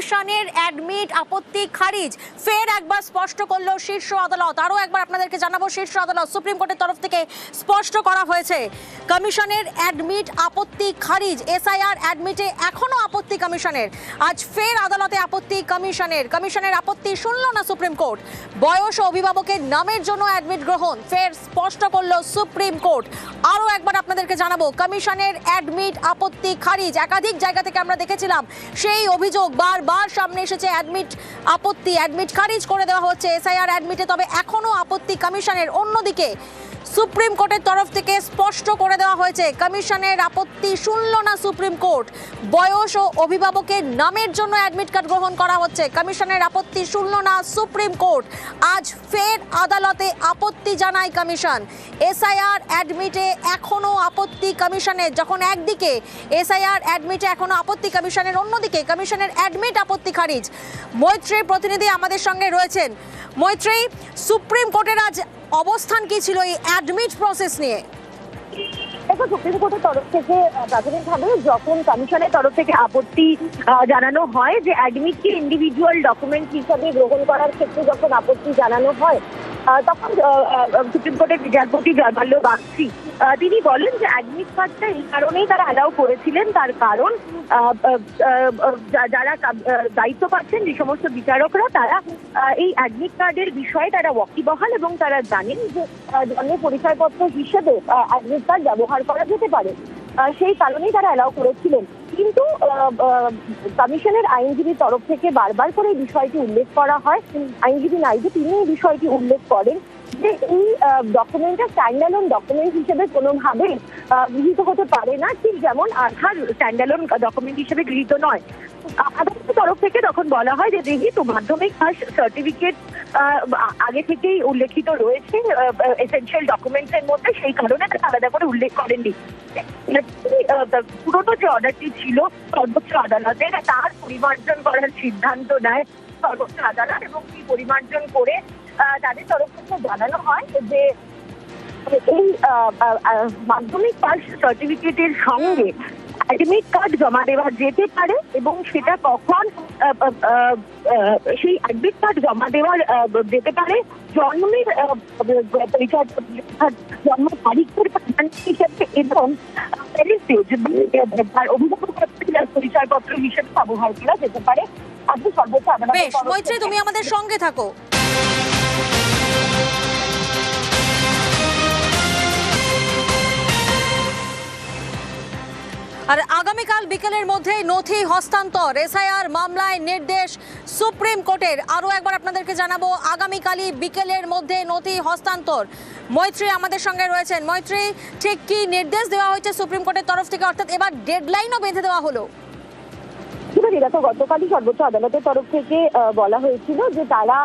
কমিশনের অ্যাডমিট আপত্তি খারিজ ফের একবার স্পষ্ট করলো শীর্ষ আদালত। আরও একবার আপনাদেরকে জানাবো, শীর্ষ আদালত সুপ্রিম কোর্টের তরফ থেকে স্পষ্ট করা হয়েছে কমিশনের অ্যাডমিট আপত্তি খারিজ। এসআইআর অ্যাডমিটে এখনো আপত্তি কমিশনের, আজ ফের আদালতে আপত্তি কমিশনের আপত্তি শুনল না সুপ্রিম কোর্ট। বয়স ও অভিভাবকের নামের জন্য অ্যাডমিট গ্রহণ ফের স্পষ্ট করলো সুপ্রিম কোর্ট। আরও একবার আপনাদেরকে জানাবো, কমিশনের অ্যাডমিট আপত্তি খারিজ। একাধিক জায়গা থেকে আমরা দেখেছিলাম সেই অভিযোগ বারবার সামনে এসেছে, অ্যাডমিট খারিজ করে দেওয়া হচ্ছে এসআইআর অ্যাডমিটে, তবে এখনো আপত্তি কমিশনের। অন্যদিকে সুপ্রিম কোর্টের তরফ থেকে স্পষ্ট করে দেওয়া হয়েছে কমিশনের আপত্তি শুনল না সুপ্রিম কোর্ট। বয়স ও অভিভাবকের নামের জন্য অ্যাডমিট কার্ড গ্রহণ করা হচ্ছে, কমিশনের আপত্তি শুনল না সুপ্রিম কোর্ট। আজ ফের আদালতে আপত্তি জানায় কমিশন। এসআইআর অ্যাডমিটে এখনো আপত্তি কমিশনের। যখন একদিকে এসআইআর অ্যাডমিটে এখনো আপত্তি কমিশনের, অন্যদিকে কমিশনের অ্যাডমিট আপত্তি খারিজ। মৈত্রীর প্রতিনিধি আমাদের সঙ্গে রয়েছেন। মৈত্রী, সুপ্রিম কোর্টের আজ অবস্থান কি ছিল এই অ্যাডমিট প্রসেস নিয়ে? দেখো, সুপ্রিম কোর্টের তরফ থেকে প্রাথমিকভাবে যখন কমিশনের তরফ থেকে আপত্তি জানানো হয় যে অ্যাডমিটকে ইন্ডিভিজুয়াল ডকুমেন্ট হিসাবে গ্রহণ করার ক্ষেত্রে যখন আপত্তি জানানো হয়, তখন সুপ্রিম কোর্টের বিচারপতি জয়মাল্য বাগচি তিনি বলেন যে অ্যাডমিট কার্ডটা এই কারণেই তারা অ্যালাউ করেছিলেন, তার কারণ যারা দায়িত্ব পাচ্ছেন যে সমস্ত বিচারকরা, তারা এই অ্যাডমিট কার্ডের বিষয়ে তারা ওয়াকিবহাল এবং তারা জানেন যে জন্ম পরিচয়পত্র হিসেবে অ্যাডমিট কার্ড ব্যবহার করা যেতে পারে। সেই কারণেই তারা অ্যালাউ করেছিলেন। কিন্তু কমিশনের আইনজীবীর তরফ থেকে বারবার করে এই বিষয়টি উল্লেখ করা হয়। আইনজীবী নাইডু তিনি এই বিষয়টি উল্লেখ করেন যে এই ডকুমেন্টটা স্ট্যান্ডঅ্যালোন ডকুমেন্ট হিসেবে কোনোভাবেই গৃহীত হতে পারে না, ঠিক যেমন আধার স্ট্যান্ডঅ্যালোন ডকুমেন্ট হিসেবে গৃহীত নয়। আদালতের তরফ থেকে তখন বলা হয় যে যেহেতু মাধ্যমিক পাস সার্টিফিকেট আগে থেকেই উল্লেখিত রয়েছে এসেনশিয়াল ডকুমেন্টসের মধ্যে, সেই কারণে তারা আলাদা করে উল্লেখ করেননি। পুরোনো যে অর্ডারটি ছিল সর্বোচ্চ আদালতের, তার পরিমার্জন করার সিদ্ধান্ত নেয় সর্বোচ্চ আদালত, এবং সেই পরিমার্জন করে তাদের তরফ থেকে জানানো হয় যে এই মাধ্যমিক পাস সার্টিফিকেটের সঙ্গে অ্যাডমিট কার্ড জমা দেওয়া যেতে পারে, এবং সেটা কখন সেই অ্যাডমিট কার্ড জমা দেওয়া যেতে পারে জন্মের জন্ম তারিখের হিসেবে, এবং অভিভাবক পরিচয়পত্র হিসেবে ব্যবহার করা যেতে পারে। আপনি সর্বোচ্চ আদালত। বেশ মৈত্রী, তুমি আমাদের সঙ্গে থাকো। আর আগামীকাল বিকেলের মধ্যে নথি হস্তান্তর, এসআইআর মামলায় নির্দেশ সুপ্রিম কোর্টের। আরও একবার আপনাদেরকে জানাবো, আগামীকালই বিকেলের মধ্যে নথি হস্তান্তর। মৈত্রী আমাদের সঙ্গে রয়েছেন। মৈত্রী, ঠিক কি নির্দেশ দেওয়া হয়েছে সুপ্রিম কোর্টের তরফ থেকে, অর্থাৎ এবার ডেডলাইনও বেঁধে দেওয়া হলো? দেখো, গতকালই সর্বোচ্চ আদালতের তরফ থেকে বলা হয়েছিল যে তারা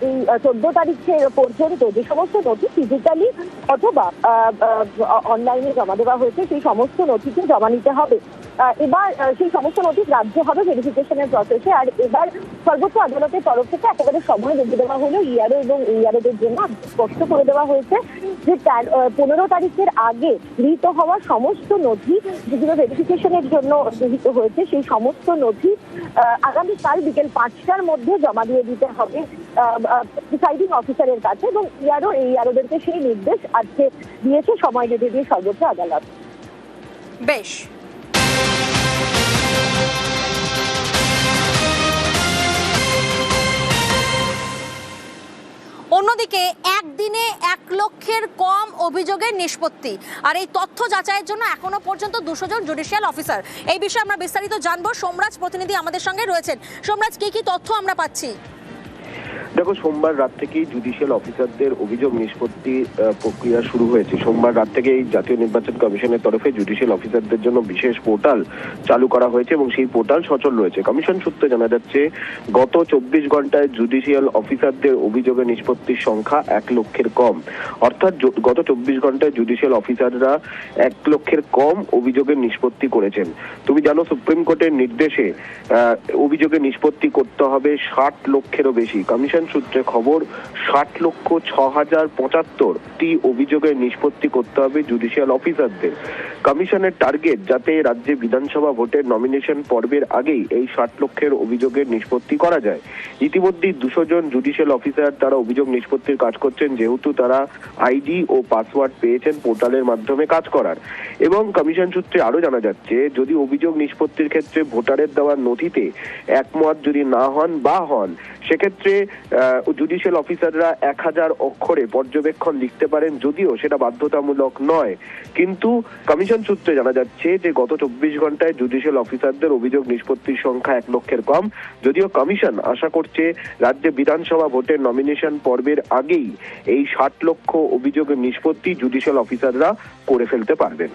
এই 14 তারিখে পর্যন্ত যে সমস্ত নথি ফিজিক্যালি অথবা অনলাইনে জমা দেওয়া হয়েছে সেই সমস্ত নথিকে জমা নিতে হবে। এবার সেই সমস্ত নথি রাজ্য হবে ভেরিফিকেশনের প্রসেসে। আর এবার সর্বোচ্চ আদালতের তরফ থেকে একেবারে সময় বেঁধে দেওয়া হলো ইআরও এবং ইআরওদের জন্য। স্পষ্ট করে দেওয়া হয়েছে যে 15 তারিখের আগে গৃহীত হওয়া সমস্ত নথি যেগুলো ভেরিফিকেশনের জন্য গৃহীত হয়েছে, সেই সমস্ত নথি আগামীকাল বিকেল 5টার মধ্যে জমা দিয়ে দিতে হবে প্রিসাইডিং অফিসারের কাছে, এবং ইআরওদেরকে সেই নির্দেশ আজকে দিয়েছে সময় বেঁধে দিয়ে সর্বোচ্চ আদালত। বেশ। অন্যদিকে একদিনে 1 লক্ষের কম অভিযোগের নিষ্পত্তি, আর এই তথ্য যাচাইয়ের জন্য এখনো পর্যন্ত 200 জন জুডিশিয়াল অফিসার। এই বিষয়ে আমরা বিস্তারিত জানবো। সোমরাজ প্রতিনিধি আমাদের সঙ্গে রয়েছেন। সোমরাজ, কি তথ্য আমরা পাচ্ছি? দেখো, সোমবার রাত থেকেই জুডিশিয়াল অফিসারদের অভিযোগ নিষ্পত্তি প্রক্রিয়া শুরু হয়েছে। সোমবার রাত থেকে এই জাতীয় নির্বাচন কমিশনের তরফে জুডিশিয়াল অফিসারদের জন্য বিশেষ পোর্টাল চালু করা হয়েছে, এবং সেই পোর্টাল সচল রয়েছে। কমিশন সূত্রে জানা যাচ্ছে গত 24 ঘন্টায় জুডিশিয়াল অফিসারদের অভিযোগের নিষ্পত্তির সংখ্যা 1 লক্ষের কম। অর্থাৎ গত 24 ঘন্টায় জুডিশিয়াল অফিসাররা 1 লক্ষের কম অভিযোগের নিষ্পত্তি করেছেন। তুমি জানো, সুপ্রিম কোর্টের নির্দেশে অভিযোগের নিষ্পত্তি করতে হবে 60 লক্ষেরও বেশি। কমিশন সূত্রে খবর 60,06,075টি অভিযোগের নিষ্পত্তি করতে হবে জুডিশিয়াল অফিসারদের। কমিশনের টার্গেট যাতে রাজ্যে বিধানসভা ভোটের নমিনেশন পর্বের আগেই এই 60 লক্ষের অভিযোগের নিষ্পত্তি করা যায়। ইতিমধ্যেই 200 জন জুডিশিয়াল অফিসার তারা অভিযোগ নিষ্পত্তির কাজ করছেন, যেহেতু তারা আইডি ও পাসওয়ার্ড পেয়েছেন পোর্টালের মাধ্যমে কাজ করার। এবং কমিশন সূত্রে আরো জানা যাচ্ছে, যদি অভিযোগ নিষ্পত্তির ক্ষেত্রে ভোটারের দেওয়া নথিতে একমত যদি না হন বা হন, সেক্ষেত্রে জুডিশিয়াল অফিসাররা 1000 অক্ষরে পর্যবেক্ষণ লিখতে পারেন, যদিও সেটা বাধ্যতামূলক নয়। কিন্তু কমিশন সূত্রে জানা যাচ্ছে যে গত 24 ঘন্টায় জুডিশিয়াল অফিসারদের অভিযোগ নিষ্পত্তির সংখ্যা 1 লক্ষের কম। যদিও কমিশন আশা করছে রাজ্যে বিধানসভা ভোটের নমিনেশন পর্বের আগেই এই 60 লক্ষ অভিযোগের নিষ্পত্তি জুডিশিয়াল অফিসাররা করে ফেলতে পারবেন।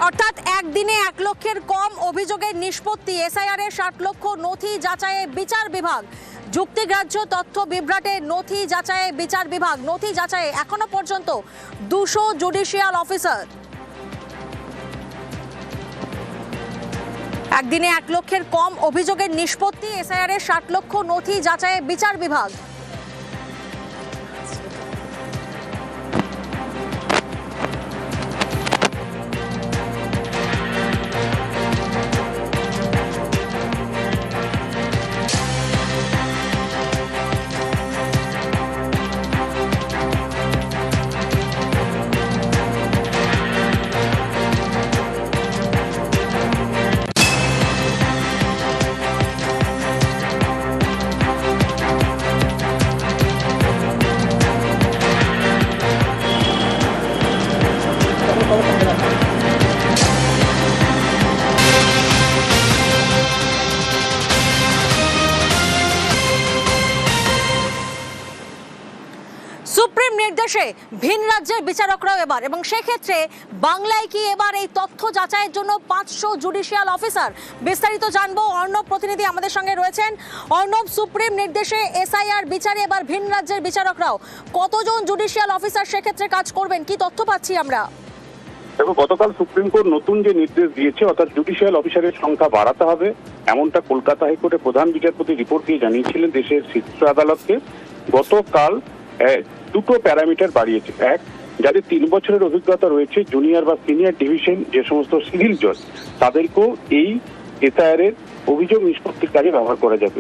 অর্থাৎ একদিনে 1 লক্ষের কম অভিযোগের নিষ্পত্তি, এসআইআর এর 60 লক্ষ নথি যাচাইয়ে বিচার বিভাগ, যুক্তিগ্রাহ্য তথ্য বিভ্রাটে নথি যাচাইয়ে বিচার বিভাগ, নথি যাচাইয়ে এখনো পর্যন্ত 200 জুডিশিয়াল অফিসার। একদিনে 1 লক্ষের কম অভিযোগের নিষ্পত্তি, এসআইআর এর 60 লক্ষ নথি যাচাইয়ে বিচার বিভাগ। সুপ্রিম নির্দেশে ভিন রাজ্যের বিচারকরাও এবার, এবং সেক্ষেত্রে বাংলায় কি এবার এই তথ্য যাচাইয়ের জন্য 500 জুডিশিয়াল অফিসার? বিস্তারিত জানবো, অর্ণব প্রতিনিধি আমাদের সঙ্গে রয়েছেন। অর্ণব, সুপ্রিম নির্দেশে এসআইআর বিচারে এবার ভিন রাজ্যের বিচারকরাও, কতজন জুডিশিয়াল অফিসার সেক্ষেত্রে কাজ করবেন, কি তথ্য পাচ্ছি আমরা? দেখো, গতকাল সুপ্রিম কোর্ট নতুন যে নির্দেশ দিয়েছে, অর্থাৎ জুডিশিয়াল অফিসারের সংখ্যা বাড়াতে হবে, এমনটা কলকাতা হাইকোর্টের প্রধান বিচারপতি রিপোর্ট দিয়ে জানিয়েছিলেন দেশের শীর্ষ আদালতকে। গতকাল দুটো প্যারামিটার বাড়িয়েছে। এক, যাদের 3 বছরের অভিজ্ঞতা রয়েছে, জুনিয়র বা সিনিয়র ডিভিশন যে সমস্ত সিভিল জজ, তাদেরকেও এই এসআইআর এর অভিযোগ নিষ্পত্তির কাজে ব্যবহার করা যাবে।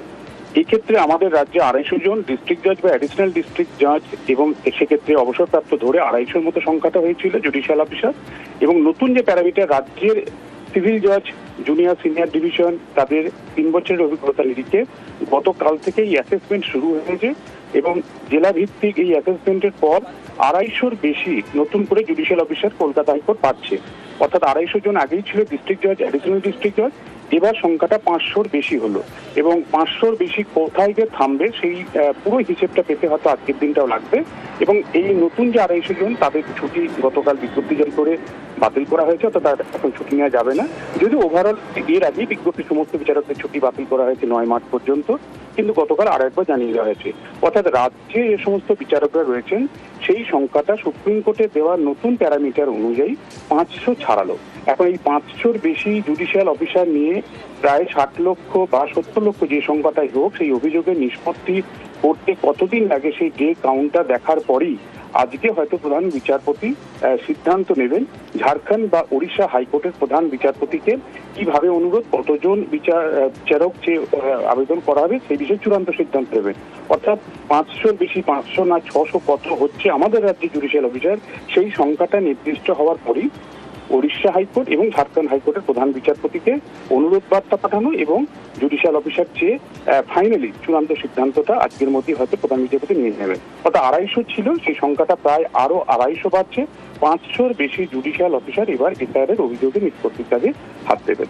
এই ক্ষেত্রে আমাদের রাজ্যে 250 জন ডিস্ট্রিক্ট জজ বা অ্যাডিশনাল ডিস্ট্রিক্ট জজ, এবং সেক্ষেত্রে অবসরপ্রাপ্ত ধরে 250-র মতো সংখ্যাটা হয়েছিল জুডিশিয়াল অফিসার। এবং নতুন যে প্যারামিটার, রাজ্যের সিভিল জজ, জুনিয়র সিনিয়র ডিভিশন, তাদের 3 বছরের অভিজ্ঞতা নিরিখে গতকাল থেকে এই অ্যাসেসমেন্ট শুরু হয়েছে, এবং জেলা ভিত্তিক এই অ্যাসেসমেন্টের পর 250-র বেশি নতুন করে জুডিশিয়াল অফিসার কলকাতা হাইকোর্ট পাচ্ছে। অর্থাৎ 250 জন আগেই ছিল ডিস্ট্রিক্ট জজ, অ্যাডিশনাল ডিস্ট্রিক্ট জজ, এবার সংখ্যাটা 500-র বেশি হলো। এবং 500-র বেশি কোথায় গিয়ে থামবে সেই পুরো হিসেবটা পেতে হয়তো আজকের দিনটাও লাগবে। এবং এই নতুন যে 250 জন, তাদের ছুটি গতকাল বিজ্ঞপ্তি জারি করে বাতিল করা হয়েছে, অর্থাৎ তার এখন ছুটি নেওয়া যাবে না। যদি ওভারঅল এর আগেই বিজ্ঞপ্তি সমস্ত বিচারকদের ছুটি বাতিল করা হয়েছে 9 মার্চ পর্যন্ত, কিন্তু গতকাল আরেকবার জানিয়ে দেওয়া হয়েছে। অর্থাৎ রাজ্যে যে সমস্ত বিচারকরা রয়েছেন সেই সংখ্যাটা সুপ্রিম কোর্টে দেওয়া নতুন প্যারামিটার অনুযায়ী 500 ছাড়ালো। এখন এই 500-র বেশি জুডিশিয়াল অফিসার নিয়ে প্রায় 60 লক্ষ বা 70 লক্ষ যে সংখ্যাটাই হোক, সেই অভিযোগের নিষ্পত্তি করতে কতদিন লাগে সেই ডে কাউন্টটা দেখার পরেই আজকে হয়তো প্রধান বিচারপতি সিদ্ধান্ত নেবেন ঝাড়খণ্ড বা ওড়িশা হাইকোর্টের প্রধান বিচারপতিকে কিভাবে অনুরোধ, কতজন বিচারক যে আবেদন করা হবে সেই বিষয়ে চূড়ান্ত সিদ্ধান্ত নেবেন। অর্থাৎ 500-র বেশি, 500 না 600 কত হচ্ছে আমাদের রাজ্যে জুডিশিয়াল অফিসার, সেই সংখ্যাটা নির্দিষ্ট হওয়ার পরই ওড়িশা হাইকোর্ট এবং ঝাড়খণ্ড হাইকোর্টের প্রধান বিচারপতিকে অনুরোধ বার্তা পাঠানো এবং জুডিশিয়াল অফিসার চেয়ে ফাইনালি চূড়ান্ত সিদ্ধান্তটা আজকের মধ্যে হয়তো প্রধান বিচারপতি নিয়ে নেবেন। অর্থাৎ 250 ছিল, সেই সংখ্যাটা প্রায় আরো 250 বাড়ছে। 500-র বেশি জুডিশিয়াল অফিসার এবার এসআইআর এর অভিযোগে নিষ্পত্তির কাজে হাত দেবেন।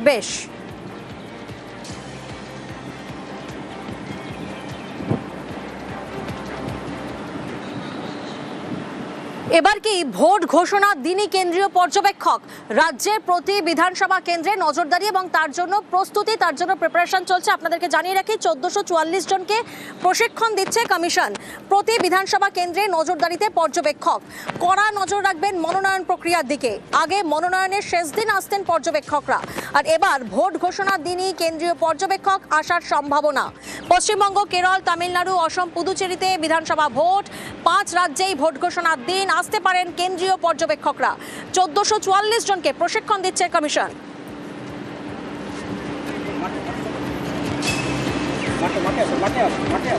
বেশ, এবার কি ভোট ঘোষণার দিনই কেন্দ্রীয় পর্যবেক্ষক? রাজ্যের প্রতি বিধানসভা কেন্দ্রে নজরদারি এবং তার জন্য প্রস্তুতি, তার জন্য প্রিপারেশন চলছে। আপনাদেরকে জানিয়ে রাখি 1444 জনকে প্রশিক্ষণ দিচ্ছে কমিশন। প্রতি বিধানসভা কেন্দ্রে নজরদারিতে পর্যবেক্ষক, কড়া নজর রাখবেন মনোনয়ন প্রক্রিয়ার দিকে। আগে মনোনয়নের শেষ দিন আসতেন পর্যবেক্ষকরা, আর এবার ভোট ঘোষণার দিনই কেন্দ্রীয় পর্যবেক্ষক আসার সম্ভাবনা। পশ্চিমবঙ্গ, কেরল, তামিলনাড়ু, অসম, পুদুচেরিতে বিধানসভা ভোট, 5 রাজ্যেই ভোট ঘোষণার দিন আসতে পারেন কেন্দ্রীয় পর্যবেক্ষকরা। 1444 জনকে প্রশিক্ষণ দিচ্ছে কমিশন। মাঠে